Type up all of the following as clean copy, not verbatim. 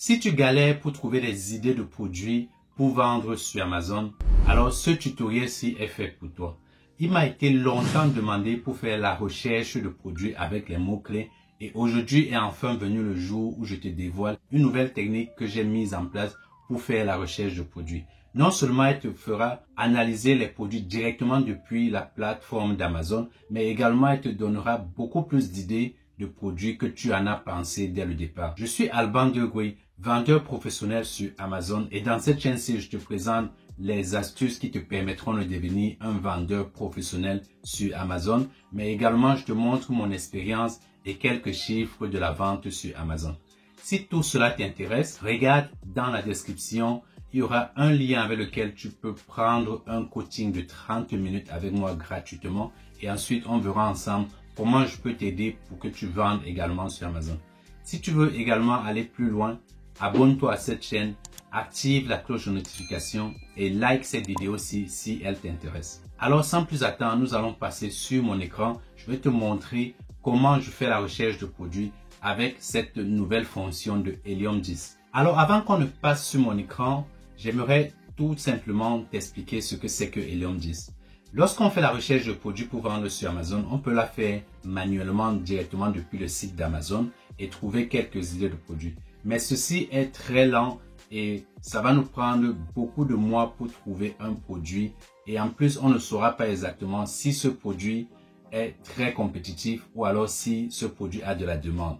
Si tu galères pour trouver des idées de produits pour vendre sur Amazon, alors ce tutoriel-ci est fait pour toi. Il m'a été longtemps demandé pour faire la recherche de produits avec les mots-clés et aujourd'hui est enfin venu le jour où je te dévoile une nouvelle technique que j'ai mise en place pour faire la recherche de produits. Non seulement elle te fera analyser les produits directement depuis la plateforme d'Amazon, mais également elle te donnera beaucoup plus d'idées de produits que tu en as pensé dès le départ. Je suis Alban Deguy, vendeur professionnel sur Amazon et dans cette chaîne-ci, je te présente les astuces qui te permettront de devenir un vendeur professionnel sur Amazon, mais également je te montre mon expérience et quelques chiffres de la vente sur Amazon. Si tout cela t'intéresse, regarde dans la description, il y aura un lien avec lequel tu peux prendre un coaching de 30 minutes avec moi gratuitement et ensuite on verra ensemble comment je peux t'aider pour que tu vendes également sur Amazon. Si tu veux également aller plus loin, abonne-toi à cette chaîne, active la cloche de notification et like cette vidéo si elle t'intéresse. Alors sans plus attendre, nous allons passer sur mon écran. Je vais te montrer comment je fais la recherche de produits avec cette nouvelle fonction de Helium 10. Alors avant qu'on ne passe sur mon écran, j'aimerais tout simplement t'expliquer ce que c'est que Helium 10. Lorsqu'on fait la recherche de produits pour vendre sur Amazon, on peut la faire manuellement directement depuis le site d'Amazon et trouver quelques idées de produits. Mais ceci est très lent et ça va nous prendre beaucoup de mois pour trouver un produit. Et en plus, on ne saura pas exactement si ce produit est très compétitif ou alors si ce produit a de la demande.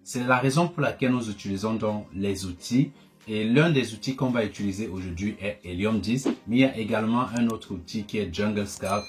C'est la raison pour laquelle nous utilisons donc les outils. Et l'un des outils qu'on va utiliser aujourd'hui est Helium 10, mais il y a également un autre outil qui est Jungle Scout.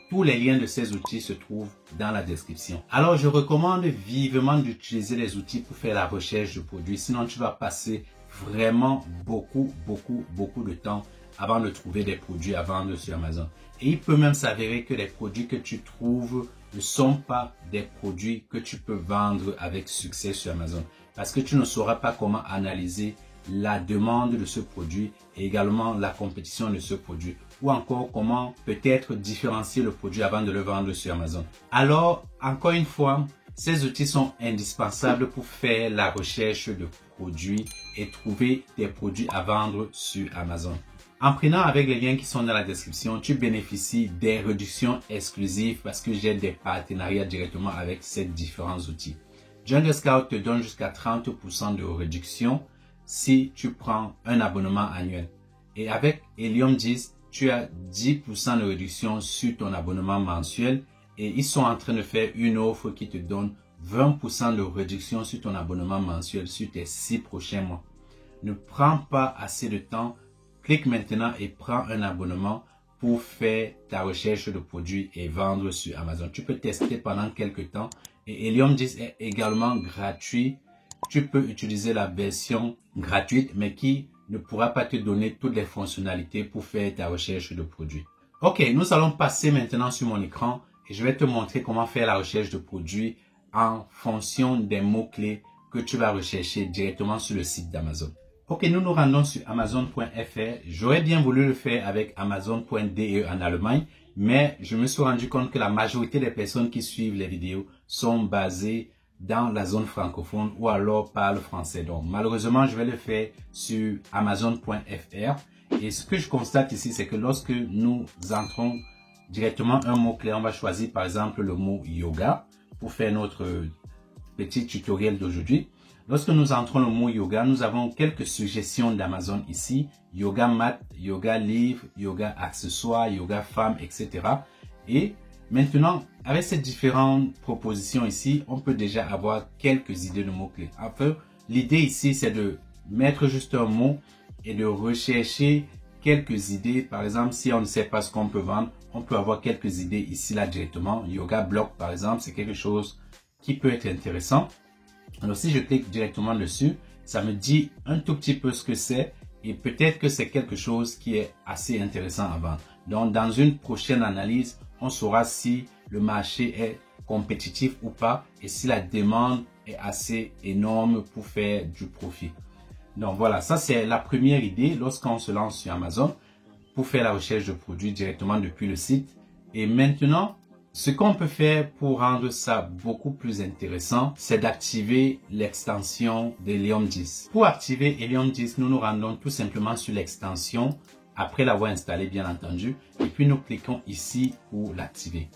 Tous les liens de ces outils se trouvent dans la description. Alors, je recommande vivement d'utiliser les outils pour faire la recherche de produits. Sinon, tu vas passer vraiment beaucoup de temps avant de trouver des produits à vendre sur Amazon. Et il peut même s'avérer que les produits que tu trouves ne sont pas des produits que tu peux vendre avec succès sur Amazon. Parce que tu ne sauras pas comment analyser la demande de ce produit et également la compétition de ce produit ou encore comment peut-être différencier le produit avant de le vendre sur Amazon. Alors, encore une fois, ces outils sont indispensables pour faire la recherche de produits et trouver des produits à vendre sur Amazon. En prenant avec les liens qui sont dans la description, tu bénéficies des réductions exclusives parce que j'ai des partenariats directement avec ces différents outils. Jungle Scout te donne jusqu'à 30% de réduction si tu prends un abonnement annuel. Et avec Helium 10, tu as 10% de réduction sur ton abonnement mensuel et ils sont en train de faire une offre qui te donne 20% de réduction sur ton abonnement mensuel sur tes 6 prochains mois. Ne prends pas assez de temps, clique maintenant et prends un abonnement pour faire ta recherche de produits et vendre sur Amazon. Tu peux tester pendant quelques temps et Helium 10 est également gratuit. Tu peux utiliser la version gratuite, mais qui ne pourra pas te donner toutes les fonctionnalités pour faire ta recherche de produits. Ok, nous allons passer maintenant sur mon écran et je vais te montrer comment faire la recherche de produits en fonction des mots-clés que tu vas rechercher directement sur le site d'Amazon. Ok, nous nous rendons sur Amazon.fr. J'aurais bien voulu le faire avec Amazon.de en Allemagne, mais je me suis rendu compte que la majorité des personnes qui suivent les vidéos sont basées dans la zone francophone ou alors parlent français. Donc, malheureusement, je vais le faire sur Amazon.fr. Et ce que je constate ici, c'est que lorsque nous entrons directement un mot-clé, on va choisir par exemple le mot yoga pour faire notre petit tutoriel d'aujourd'hui. Lorsque nous entrons le mot yoga, nous avons quelques suggestions d'Amazon ici. Yoga mat, yoga livre, yoga accessoires, yoga femme, etc. Et maintenant, avec ces différentes propositions ici, on peut déjà avoir quelques idées de mots-clés. Enfin, l'idée ici, c'est de mettre juste un mot et de rechercher quelques idées. Par exemple, si on ne sait pas ce qu'on peut vendre, on peut avoir quelques idées ici, là, directement. Yoga block, par exemple, c'est quelque chose qui peut être intéressant. Alors, si je clique directement dessus, ça me dit un tout petit peu ce que c'est et peut-être que c'est quelque chose qui est assez intéressant à vendre. Donc, dans une prochaine analyse, on saura si le marché est compétitif ou pas et si la demande est assez énorme pour faire du profit. Donc voilà, ça c'est la première idée lorsqu'on se lance sur Amazon pour faire la recherche de produits directement depuis le site. Et maintenant, Ce qu'on peut faire pour rendre ça beaucoup plus intéressant, c'est d'activer l'extension d'Helium 10. Pour activer Helium 10, nous nous rendons tout simplement sur l'extension, après l'avoir installée bien entendu, et puis nous cliquons ici pour l'activer.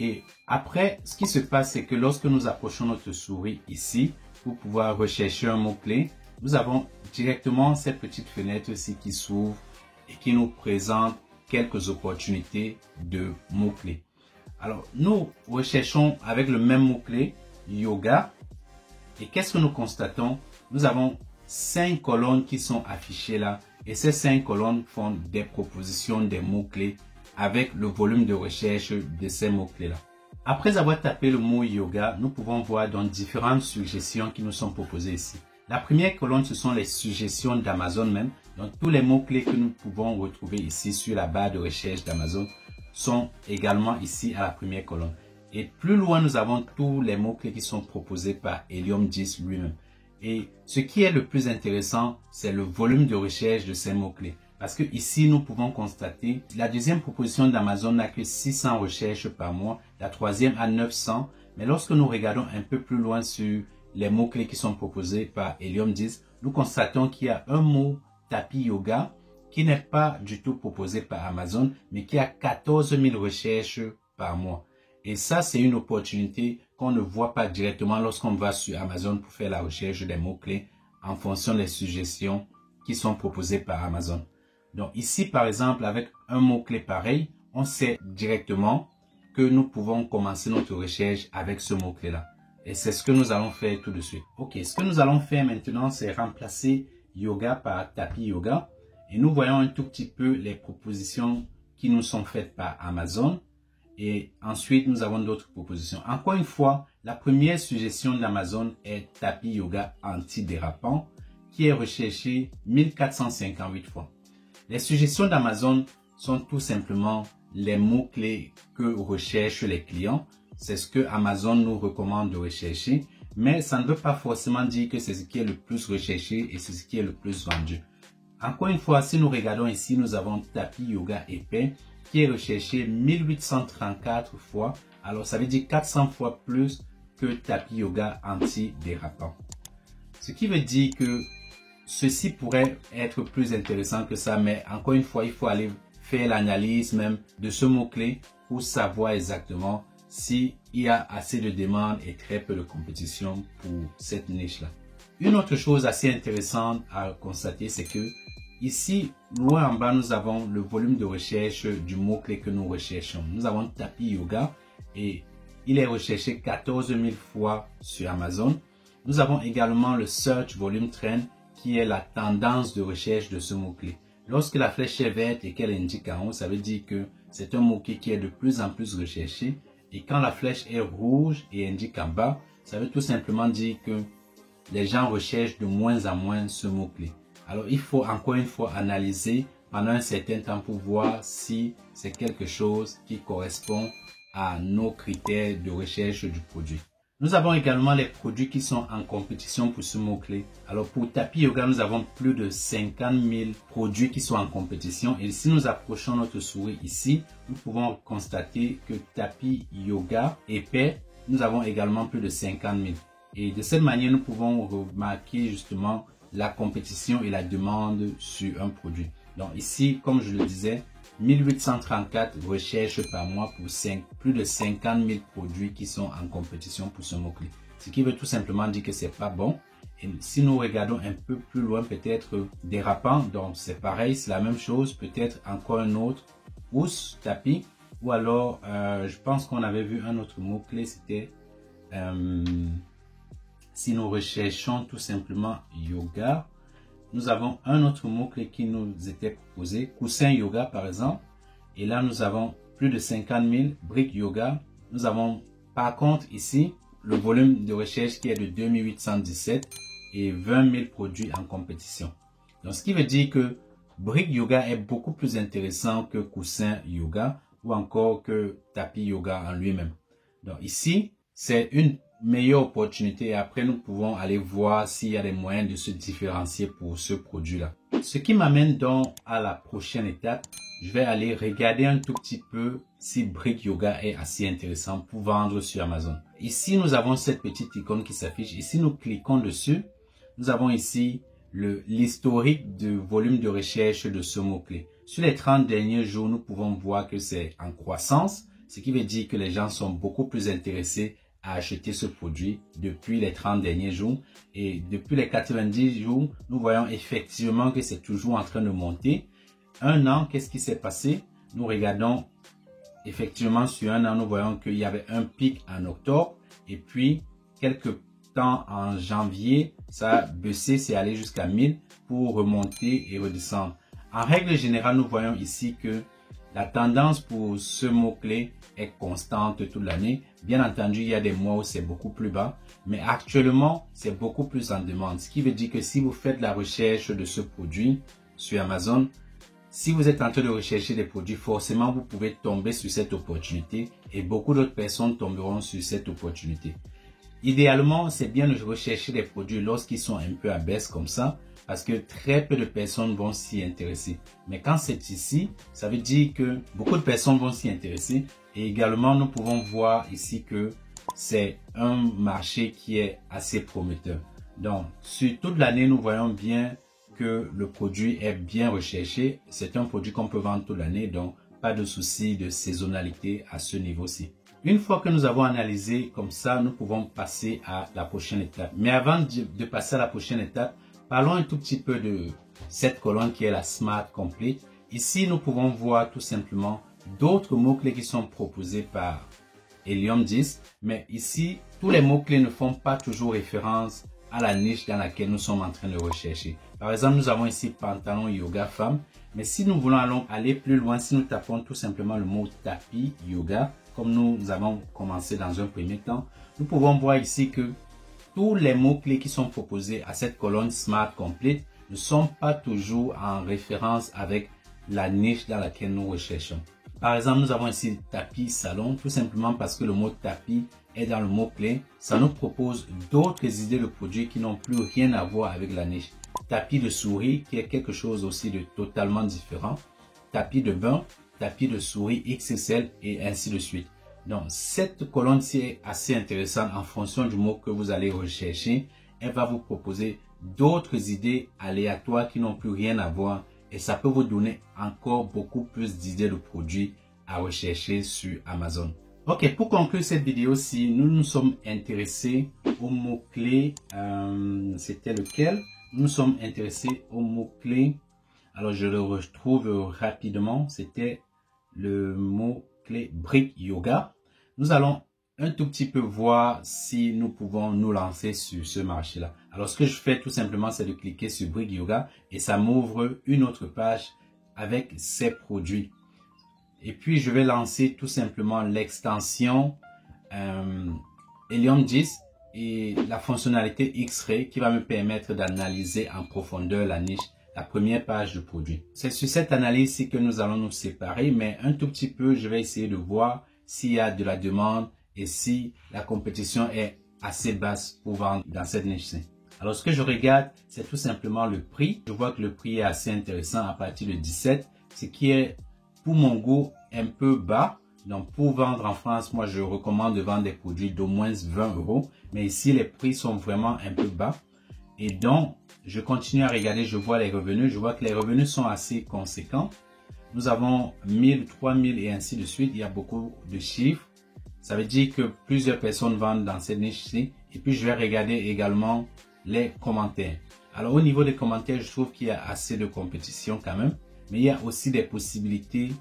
Et après, ce qui se passe, c'est que lorsque nous approchons notre souris ici, pour pouvoir rechercher un mot-clé, nous avons directement cette petite fenêtre-ci qui s'ouvre et qui nous présente quelques opportunités de mots-clés. Alors, nous recherchons avec le même mot-clé, yoga. Et qu'est-ce que nous constatons? Nous avons 5 colonnes qui sont affichées là. Et ces 5 colonnes font des propositions des mots-clés avec le volume de recherche de ces mots-clés-là. Après avoir tapé le mot yoga, nous pouvons voir dans différentes suggestions qui nous sont proposées ici. La première colonne, ce sont les suggestions d'Amazon même. Donc, tous les mots-clés que nous pouvons retrouver ici sur la barre de recherche d'Amazon sont également ici à la première colonne. Et plus loin, nous avons tous les mots-clés qui sont proposés par Helium 10 lui-même. Et ce qui est le plus intéressant, c'est le volume de recherche de ces mots-clés. Parce que ici, nous pouvons constater, la deuxième proposition d'Amazon n'a que 600 recherches par mois, la troisième a 900. Mais lorsque nous regardons un peu plus loin sur les mots-clés qui sont proposés par Helium 10, nous constatons qu'il y a un mot tapis yoga qui n'est pas du tout proposé par Amazon, mais qui a 14 000 recherches par mois. Et ça, c'est une opportunité qu'on ne voit pas directement lorsqu'on va sur Amazon pour faire la recherche des mots-clés en fonction des suggestions qui sont proposées par Amazon. Donc ici, par exemple, avec un mot-clé pareil, on sait directement que nous pouvons commencer notre recherche avec ce mot-clé-là. Et c'est ce que nous allons faire tout de suite. Ok, ce que nous allons faire maintenant, c'est remplacer yoga par tapis yoga. Et nous voyons un tout petit peu les propositions qui nous sont faites par Amazon. Et ensuite, nous avons d'autres propositions. Encore une fois, la première suggestion d'Amazon est tapis yoga antidérapant qui est recherché 1458 fois. Les suggestions d'Amazon sont tout simplement les mots-clés que recherchent les clients. C'est ce que Amazon nous recommande de rechercher. Mais ça ne veut pas forcément dire que c'est ce qui est le plus recherché et c'est ce qui est le plus vendu. Encore une fois, si nous regardons ici, nous avons tapis yoga épais qui est recherché 1834 fois. Alors, ça veut dire 400 fois plus que tapis yoga anti-dérapant. Ce qui veut dire que ceci pourrait être plus intéressant que ça, mais encore une fois, il faut aller faire l'analyse même de ce mot-clé pour savoir exactement s'il y a assez de demandes et très peu de compétition pour cette niche-là. Une autre chose assez intéressante à constater, c'est que ici, loin en bas, nous avons le volume de recherche du mot-clé que nous recherchons. Nous avons tapis yoga et il est recherché 14 000 fois sur Amazon. Nous avons également le Search Volume Trend qui est la tendance de recherche de ce mot-clé. Lorsque la flèche est verte et qu'elle indique en haut, ça veut dire que c'est un mot-clé qui est de plus en plus recherché. Et quand la flèche est rouge et indique en bas, ça veut tout simplement dire que les gens recherchent de moins en moins ce mot-clé. Alors, il faut encore une fois analyser pendant un certain temps pour voir si c'est quelque chose qui correspond à nos critères de recherche du produit. Nous avons également les produits qui sont en compétition pour ce mot-clé. Alors, pour tapis yoga, nous avons plus de 50 000 produits qui sont en compétition. Et si nous approchons notre souris ici, nous pouvons constater que tapis yoga épais, nous avons également plus de 50 000. Et de cette manière, nous pouvons remarquer justement la compétition et la demande sur un produit. Donc ici, comme je le disais, 1834 recherches par mois pour plus de 50 000 produits qui sont en compétition pour ce mot-clé. Ce qui veut tout simplement dire que c'est pas bon. Et si nous regardons un peu plus loin, peut-être dérapant, donc c'est pareil, c'est la même chose, peut-être encore un autre, housse, tapis, ou alors, je pense qu'on avait vu un autre mot-clé, c'était... si nous recherchons tout simplement yoga, nous avons un autre mot-clé qui nous était proposé, coussin yoga par exemple. Et là, nous avons plus de 50 000 briques yoga. Nous avons par contre ici le volume de recherche qui est de 2817 et 20 000 produits en compétition. Donc, ce qui veut dire que brique yoga est beaucoup plus intéressant que coussin yoga ou encore que tapis yoga en lui-même. Donc ici, c'est une meilleure opportunité et après nous pouvons aller voir s'il y a des moyens de se différencier pour ce produit-là. Ce qui m'amène donc à la prochaine étape. je vais aller regarder un tout petit peu si Brick Yoga est assez intéressant pour vendre sur Amazon. Ici, nous avons cette petite icône qui s'affiche. Ici, nous cliquons dessus. Nous avons ici l'historique de volume de recherche de ce mot-clé. Sur les 30 derniers jours, nous pouvons voir que c'est en croissance, ce qui veut dire que les gens sont beaucoup plus intéressés à acheter ce produit depuis les 30 derniers jours. Et depuis les 90 jours, nous voyons effectivement que c'est toujours en train de monter. Un an, qu'est-ce qui s'est passé? Nous regardons effectivement sur un an, nous voyons qu'il y avait un pic en octobre et puis quelques temps en janvier, ça a baissé, c'est allé jusqu'à 1000 pour remonter et redescendre. En règle générale, nous voyons ici que la tendance pour ce mot-clé est constante toute l'année. Bien entendu, il y a des mois où c'est beaucoup plus bas, mais actuellement, c'est beaucoup plus en demande. Ce qui veut dire que si vous faites la recherche de ce produit sur Amazon, si vous êtes en train de rechercher des produits, forcément, vous pouvez tomber sur cette opportunité et beaucoup d'autres personnes tomberont sur cette opportunité. Idéalement, c'est bien de rechercher des produits lorsqu'ils sont un peu à baisse comme ça, parce que très peu de personnes vont s'y intéresser. Mais quand c'est ici, ça veut dire que beaucoup de personnes vont s'y intéresser. Et également, nous pouvons voir ici que c'est un marché qui est assez prometteur. Donc, sur toute l'année, nous voyons bien que le produit est bien recherché. C'est un produit qu'on peut vendre toute l'année, donc pas de souci de saisonnalité à ce niveau-ci. Une fois que nous avons analysé comme ça, nous pouvons passer à la prochaine étape. Mais avant de passer à la prochaine étape, parlons un tout petit peu de cette colonne qui est la Smart Complete. Ici, nous pouvons voir tout simplement d'autres mots-clés qui sont proposés par Helium 10. Mais ici, tous les mots-clés ne font pas toujours référence à la niche dans laquelle nous sommes en train de rechercher. Par exemple, nous avons ici pantalon yoga femme. Mais si nous voulons aller plus loin, si nous tapons tout simplement le mot tapis yoga, comme nous avons commencé dans un premier temps, nous pouvons voir ici que tous les mots-clés qui sont proposés à cette colonne Smart Complete ne sont pas toujours en référence avec la niche dans laquelle nous recherchons. Par exemple, nous avons ici tapis salon, tout simplement parce que le mot tapis est dans le mot-clé. Ça nous propose d'autres idées de produits qui n'ont plus rien à voir avec la niche. Tapis de souris, qui est quelque chose aussi de totalement différent. Tapis de bain, tapis de souris XXL et ainsi de suite. Donc, cette colonne-ci est assez intéressante en fonction du mot que vous allez rechercher. Elle va vous proposer d'autres idées aléatoires qui n'ont plus rien à voir et ça peut vous donner encore beaucoup plus d'idées de produits à rechercher sur Amazon. Ok, pour conclure cette vidéo-ci, nous nous sommes intéressés au mot-clé, c'était lequel? Nous nous sommes intéressés au mot-clé, alors je le retrouve rapidement, c'était le mot-clé Brick Yoga. Nous allons un tout petit peu voir si nous pouvons nous lancer sur ce marché-là. Alors, ce que je fais tout simplement, c'est de cliquer sur Brick Yoga et ça m'ouvre une autre page avec ces produits. Et puis, je vais lancer tout simplement l'extension Helium 10 et la fonctionnalité X-Ray qui va me permettre d'analyser en profondeur la niche, la première page de produit. C'est sur cette analyse-ci que nous allons nous séparer, mais un tout petit peu, je vais essayer de voir s'il y a de la demande et si la compétition est assez basse pour vendre dans cette niche-ci. Alors, ce que je regarde, c'est tout simplement le prix. Je vois que le prix est assez intéressant à partir de 17, ce qui est, pour mon goût, un peu bas. Donc, pour vendre en France, moi, je recommande de vendre des produits d'au moins 20 €. Mais ici, les prix sont vraiment un peu bas. Et donc, je continue à regarder, je vois les revenus. Je vois que les revenus sont assez conséquents. Nous avons 1000, 3000 et ainsi de suite. Il y a beaucoup de chiffres. Ça veut dire que plusieurs personnes vendent dans cette niche-ci. Et puis, je vais regarder également les commentaires. Alors, au niveau des commentaires, je trouve qu'il y a assez de compétition quand même. Mais il y a aussi des possibilités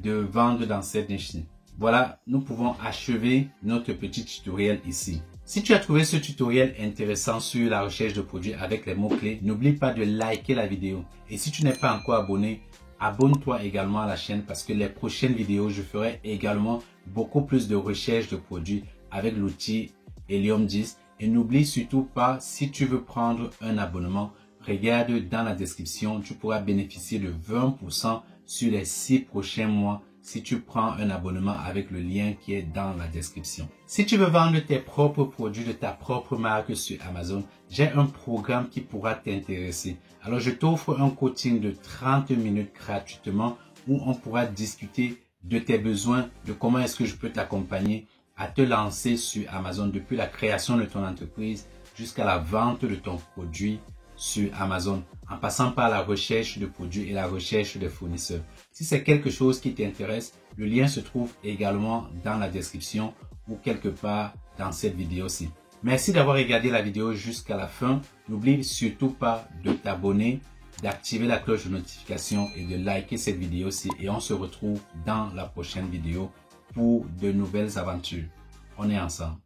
de vendre dans cette niche-ci. Voilà, nous pouvons achever notre petit tutoriel ici. Si tu as trouvé ce tutoriel intéressant sur la recherche de produits avec les mots-clés, n'oublie pas de liker la vidéo. Et si tu n'es pas encore abonné, abonne-toi également à la chaîne parce que les prochaines vidéos, je ferai également beaucoup plus de recherche de produits avec l'outil Helium 10. Et n'oublie surtout pas, si tu veux prendre un abonnement, regarde dans la description, tu pourras bénéficier de 20% sur les 6 prochains mois si tu prends un abonnement avec le lien qui est dans la description. Si tu veux vendre tes propres produits de ta propre marque sur Amazon, j'ai un programme qui pourra t'intéresser. Alors, je t'offre un coaching de 30 minutes gratuitement où on pourra discuter de tes besoins, de comment est-ce que je peux t'accompagner à te lancer sur Amazon depuis la création de ton entreprise jusqu'à la vente de ton produit sur Amazon, en passant par la recherche de produits et la recherche de fournisseurs. Si c'est quelque chose qui t'intéresse, le lien se trouve également dans la description ou quelque part dans cette vidéo-ci. Merci d'avoir regardé la vidéo jusqu'à la fin. N'oublie surtout pas de t'abonner, d'activer la cloche de notification et de liker cette vidéo-ci. Et on se retrouve dans la prochaine vidéo pour de nouvelles aventures. On est ensemble.